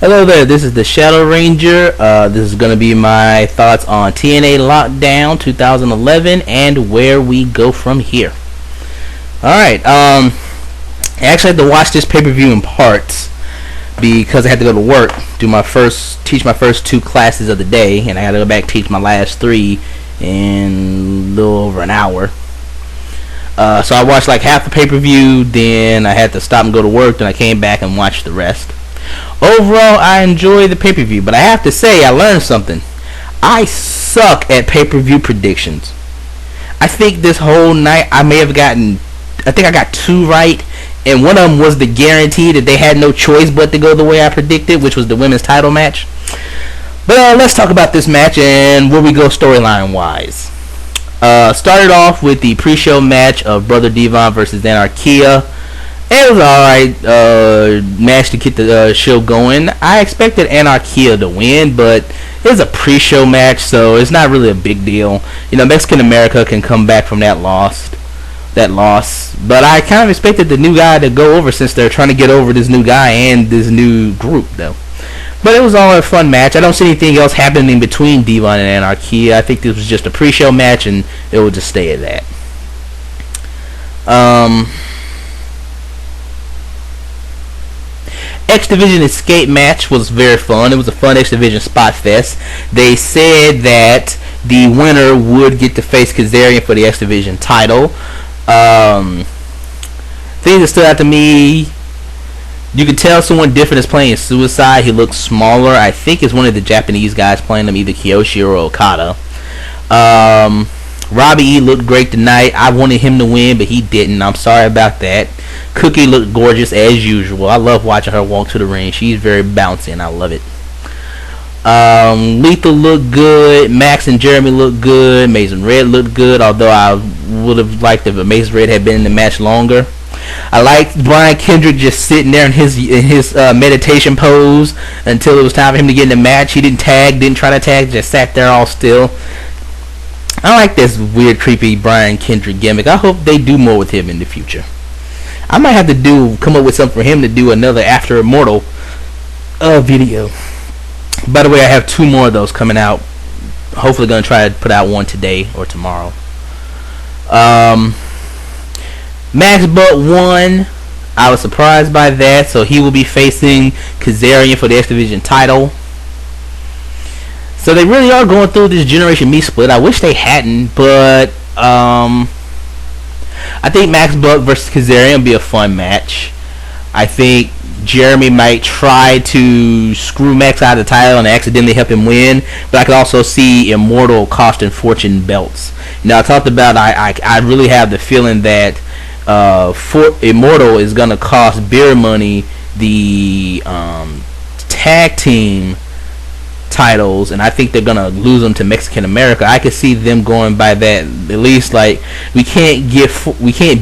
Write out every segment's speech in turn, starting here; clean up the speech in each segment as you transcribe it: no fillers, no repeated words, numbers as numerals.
Hello there, this is the Shadow Ranger. This is going to be my thoughts on TNA Lockdown 2011 and where we go from here. Alright, I actually had to watch this pay-per-view in parts because I had to go to work, teach my first two classes of the day, and I had to go back teach my last three in a little over an hour. So I watched like half the pay-per-view, then I had to stop and go to work, then I came back and watched the rest. Overall, I enjoyed the pay-per-view, but I have to say I learned something. I suck at pay-per-view predictions. I think this whole night I think I got two right, and one of them was the guarantee that they had no choice but to go the way I predicted, which was the women's title match. But let's talk about this match and where we go storyline wise. Started off with the pre-show match of Brother Devon versus Anarkia. It was alright match to get the show going. I expected Anarkia to win, but it was a pre-show match, so it's not really a big deal. You know, Mexican America can come back from that loss. But I kind of expected the new guy to go over, since they're trying to get over this new guy and this new group, though. But it was all a fun match. I don't see anything else happening between Devon and Anarkia. I think this was just a pre-show match, and it will just stay at that. X Division Escape match was very fun. It was a fun X Division spot fest. They said that the winner would get to face Kazarian for the X Division title. Things that stood out to me, you can tell someone different is playing Suicide. He looks smaller. I think it's one of the Japanese guys playing him, either Kiyoshi or Okada. Robbie E looked great tonight. I wanted him to win, but he didn't. I'm sorry about that. Cookie looked gorgeous as usual. I love watching her walk to the ring. She's very bouncy, and I love it. Lethal looked good. Max and Jeremy looked good. Mason Red looked good, although I would have liked if Mason Red had been in the match longer. I liked Brian Kendrick just sitting there in his meditation pose until it was time for him to get in the match. He didn't try to tag, just sat there all still. I like this weird, creepy Brian Kendrick gimmick. I hope they do more with him in the future. I might have to come up with something for him to do another After Immortal video. By the way, I have two more of those coming out. Hopefully going to try to put out one today or tomorrow. Max Butt won. I was surprised by that, so he will be facing Kazarian for the X Division title. So they really are going through this Generation Me split. I wish they hadn't, but I think Max Buck versus Kazarian will be a fun match. I think Jeremy might try to screw Max out of the title and accidentally help him win, but I could also see Immortal costing Fortune belts. Now, I talked about I really have the feeling that Immortal is going to cost Beer Money the tag team titles, and I think they're gonna lose them to Mexican America. I could see them going by that. At least, like, we can't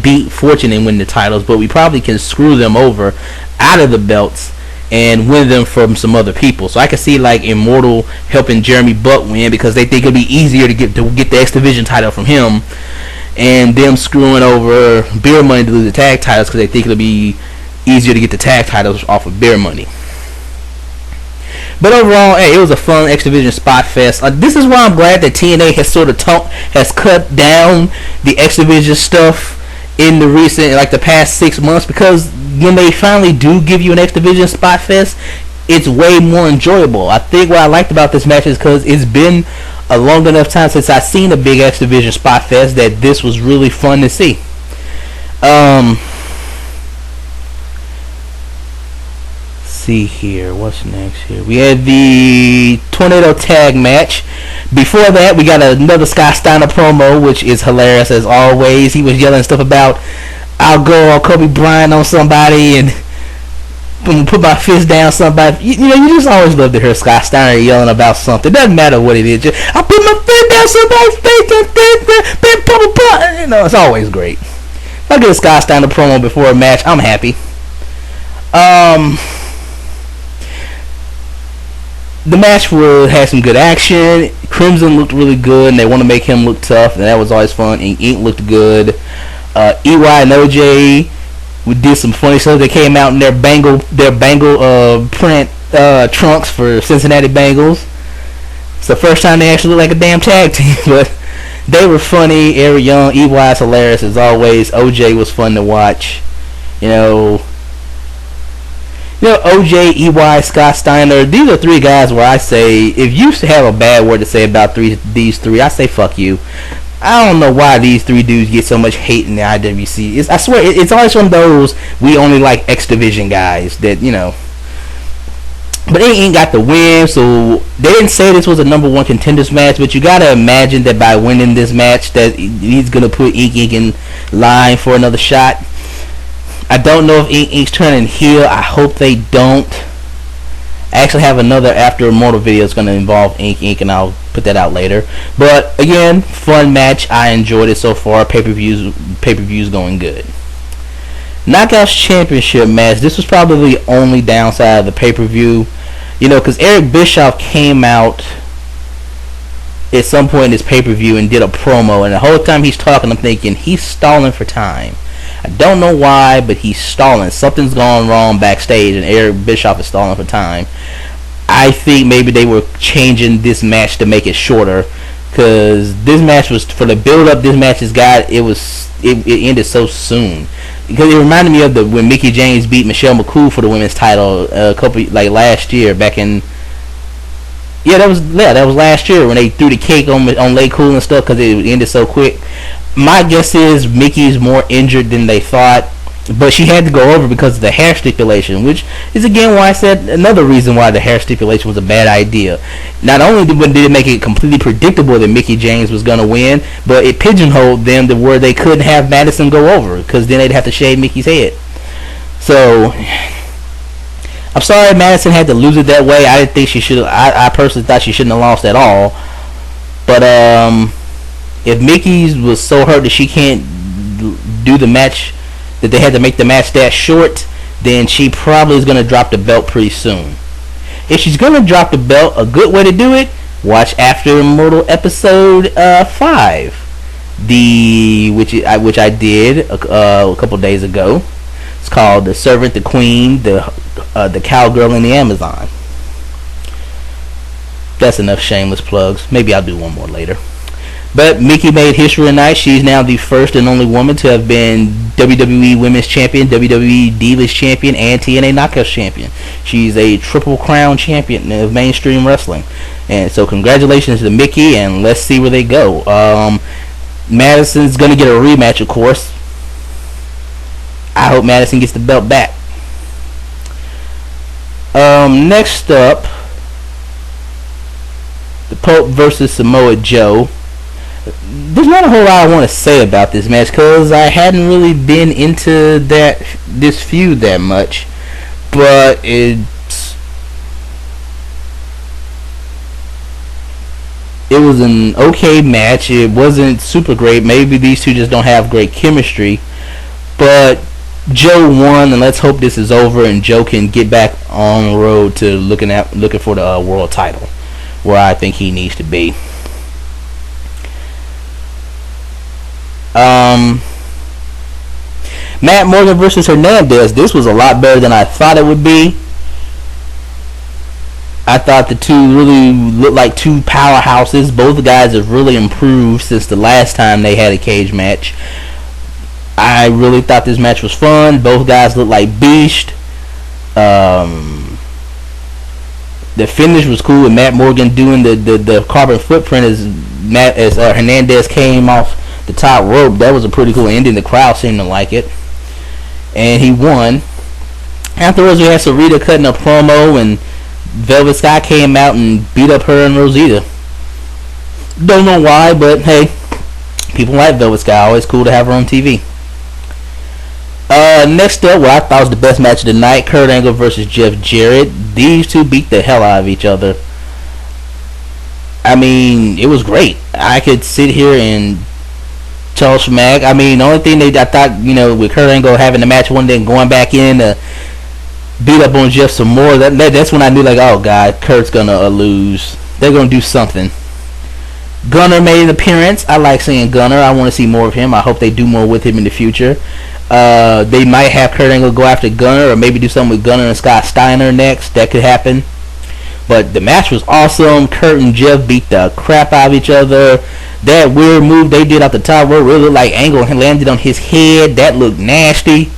beat Fortune and win the titles, but we probably can screw them over out of the belts and win them from some other people. So I could see like Immortal helping Jeremy Buck win because they think it'll be easier to get the X Division title from him, and them screwing over Beer Money to lose the tag titles because they think it'll be easier to get the tag titles off of Beer Money. But overall, hey, it was a fun X Division spot fest. This is why I'm glad that TNA has cut down the X Division stuff in the the past 6 months, because when they finally do give you an X Division spot fest, it's way more enjoyable. I think what I liked about this match is because it's been a long enough time since I've seen a big X Division spot fest that this was really fun to see. See here, what's next here? We had the Tornado Tag match. Before that, we got another Scott Steiner promo, which is hilarious as always. He was yelling stuff about, I'll go on Kobe Bryant on somebody and put my fist down somebody. You know, you just always love to hear Scott Steiner yelling about something. It doesn't matter what it is. I'll put my fist down somebody's face and you know, it's always great. If I get a Scott Steiner promo before a match, I'm happy. The match had some good action. Crimson looked really good, and they want to make him look tough, and that was always fun. And Ink looked good. EY and OJ We did some funny stuff. They came out in their Bengal print trunks for Cincinnati Bengals. It's the first time they actually look like a damn tag team, but they were funny. Eric Young, EY is hilarious as always. OJ was fun to watch. OJ, EY, Scott Steiner. These are three guys where I say, if you have a bad word to say about these three, I say fuck you. I don't know why these three dudes get so much hate in the IWC. I swear, it's always one of those we only like X Division guys that, But they ain't got the win, so they didn't say this was a number one contenders match, but you gotta imagine that by winning this match that he's gonna put Ink in line for another shot. I don't know if Ink's turning heel. I hope they don't. I actually have another After Immortal video that's going to involve Ink, and I'll put that out later. But again, fun match. I enjoyed it so far. Pay-per-view's going good. Knockouts Championship match. This was probably the only downside of the pay-per-view. Because Eric Bischoff came out at some point in this pay-per-view and did a promo, and the whole time he's talking, I'm thinking, he's stalling for time. I don't know why, but he's stalling. Something's gone wrong backstage, and Eric Bischoff is stalling for time. I think maybe they were changing this match to make it shorter, because this match was, for the build-up this match has got, it ended so soon. Because it reminded me of when Mickie James beat Michelle McCool for the women's title last year, back in. That was last year when they threw the cake on Lay Cool and stuff because it ended so quick. My guess is Mickey's more injured than they thought, but she had to go over because of the hair stipulation, which is again why I said another reason why the hair stipulation was a bad idea. Not only did it make it completely predictable that Mickie James was going to win, but it pigeonholed them to where they couldn't have Madison go over because then they'd have to shave Mickey's head. So I'm sorry Madison had to lose it that way. I didn't think she should. I personally thought she shouldn't have lost at all. But if Mickey was so hurt that she can't do the match, that they had to make the match that short, then she probably is going to drop the belt pretty soon. If she's going to drop the belt, a good way to do it, watch After Immortal episode 5, which I did a couple days ago. It's called The Servant, the Queen, the Cowgirl, and the Amazon. That's enough shameless plugs. Maybe I'll do one more later. But Mickie made history tonight. She's now the first and only woman to have been WWE Women's Champion, WWE Divas Champion, and TNA Knockouts Champion. She's a Triple Crown Champion of mainstream wrestling. And so congratulations to Mickie, and let's see where they go. Madison's going to get a rematch, of course. I hope Madison gets the belt back. Next up, the Pope versus Samoa Joe. There's not a whole lot I want to say about this match because I hadn't really been into this feud that much, but it was an okay match. It wasn't super great. Maybe these two just don't have great chemistry, but Joe won, and let's hope this is over and Joe can get back on the road to looking for the world title, where I think he needs to be. Matt Morgan versus Hernandez. This was a lot better than I thought it would be. I thought the two really looked like two powerhouses. Both guys have really improved since the last time they had a cage match. I really thought this match was fun. Both guys looked like beast. The finish was cool with Matt Morgan doing the carbon footprint as Hernandez came off the top rope. That was a pretty cool ending. The crowd seemed to like it, and he won. Afterwards, we had Sarita cutting a promo, and Velvet Sky came out and beat up her and Rosita. Don't know why, but hey, people like Velvet Sky. Always cool to have her on TV. Next up, what I thought was the best match of the night, Kurt Angle versus Jeff Jarrett. These two beat the hell out of each other. I mean, it was great. I could sit here and tell smack. I mean, the only thing I thought, with Kurt Angle having the match one day and going back in to beat up on Jeff some more, that's when I knew, like, oh, God, Kurt's going to lose. They're going to do something. Gunner made an appearance. I like seeing Gunner. I want to see more of him. I hope they do more with him in the future. They might have Kurt Angle go after Gunner, or maybe do something with Gunner and Scott Steiner next. That could happen. But the match was awesome. Kurt and Jeff beat the crap out of each other. That weird move they did off the top rope really looked like Angle landed on his head. That looked nasty.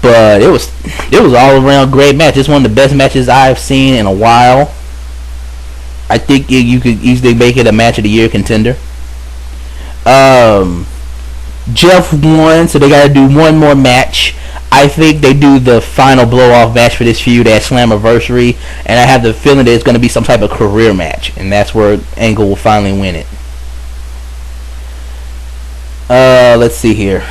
But it was all around great match. It's one of the best matches I've seen in a while. I think you could easily make it a match of the year contender. Jeff won, so they got to do one more match. I think they do the final blow-off match for this feud at Slammiversary, and I have the feeling that it's going to be some type of career match, and that's where Angle will finally win it. Let's see here.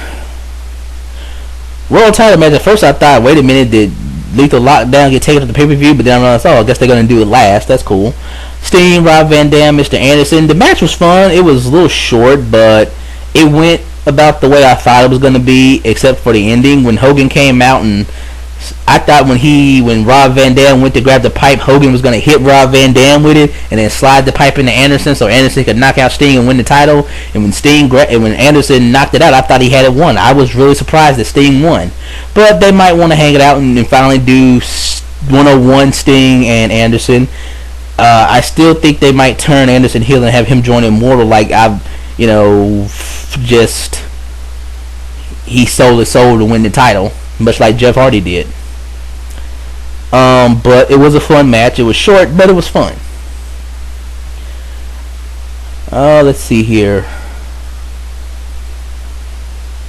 World title match. At first I thought, wait a minute, did Lethal Lockdown get taken to the pay-per-view? But then I realized, I guess they're going to do it last. That's cool. Sting, Rob Van Dam, Mr. Anderson. The match was fun. It was a little short, but it went about the way I thought it was going to be, except for the ending. When Hogan came out, and I thought when Rob Van Dam went to grab the pipe, Hogan was going to hit Rob Van Dam with it and then slide the pipe into Anderson so Anderson could knock out Sting and win the title. And when Anderson knocked it out, I thought he had it won. I was really surprised that Sting won. But they might want to hang it out and finally do 101 Sting and Anderson. I still think they might turn Anderson heel and have him join Immortal, like he sold his soul to win the title, much like Jeff Hardy did. But it was a fun match. It was short, but it was fun. Let's see here.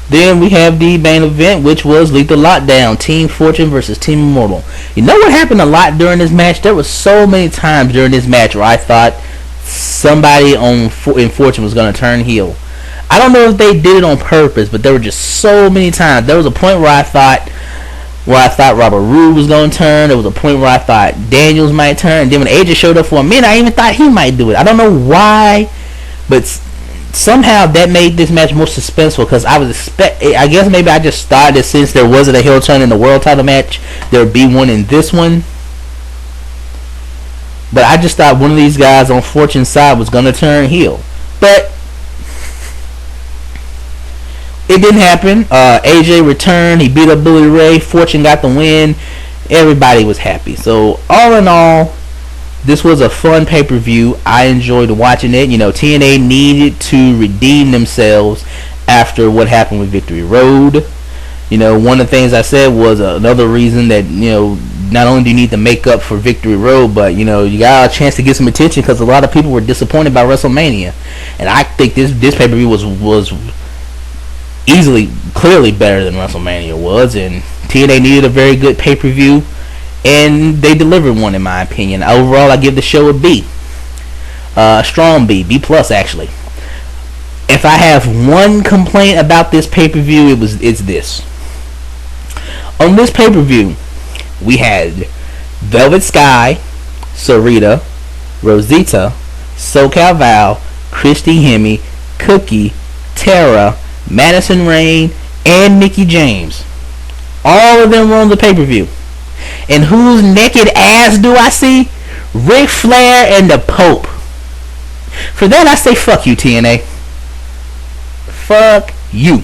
Then we have the main event, which was Lethal Lockdown, Team Fortune versus Team Immortal. You know what happened a lot during this match? There was so many times during this match where I thought somebody in Fortune was going to turn heel. I don't know if they did it on purpose, but there were just so many times. There was a point where I thought Robert Roode was going to turn. There was a point where I thought Daniels might turn. And then when AJ showed up for a minute, I even thought he might do it. I don't know why, but somehow that made this match more suspenseful, because I guess maybe I just thought that since there wasn't a heel turn in the world title match, there would be one in this one. But I just thought one of these guys on Fortune's side was going to turn heel. But it didn't happen. AJ returned. He beat up Bully Ray. Fortune got the win. Everybody was happy. So all in all, this was a fun pay-per-view. I enjoyed watching it. TNA needed to redeem themselves after what happened with Victory Road. One of the things I said was another reason that, not only do you need to make up for Victory Road, but, you got a chance to get some attention, because a lot of people were disappointed by WrestleMania. And I think this pay-per-view was clearly better than WrestleMania was, and TNA needed a very good pay-per-view, and they delivered one, in my opinion. Overall, I give the show a B. A strong B plus, actually. If I have one complaint about this pay-per-view, it's this. On this pay-per-view, we had Velvet Sky, Sarita, Rosita, SoCal Val, Christy Hemme, Cookie, Tara, Madison Rayne, and Mickie James. All of them were on the pay-per-view. And whose naked ass do I see? Ric Flair and the Pope. For that, I say fuck you, TNA. Fuck you.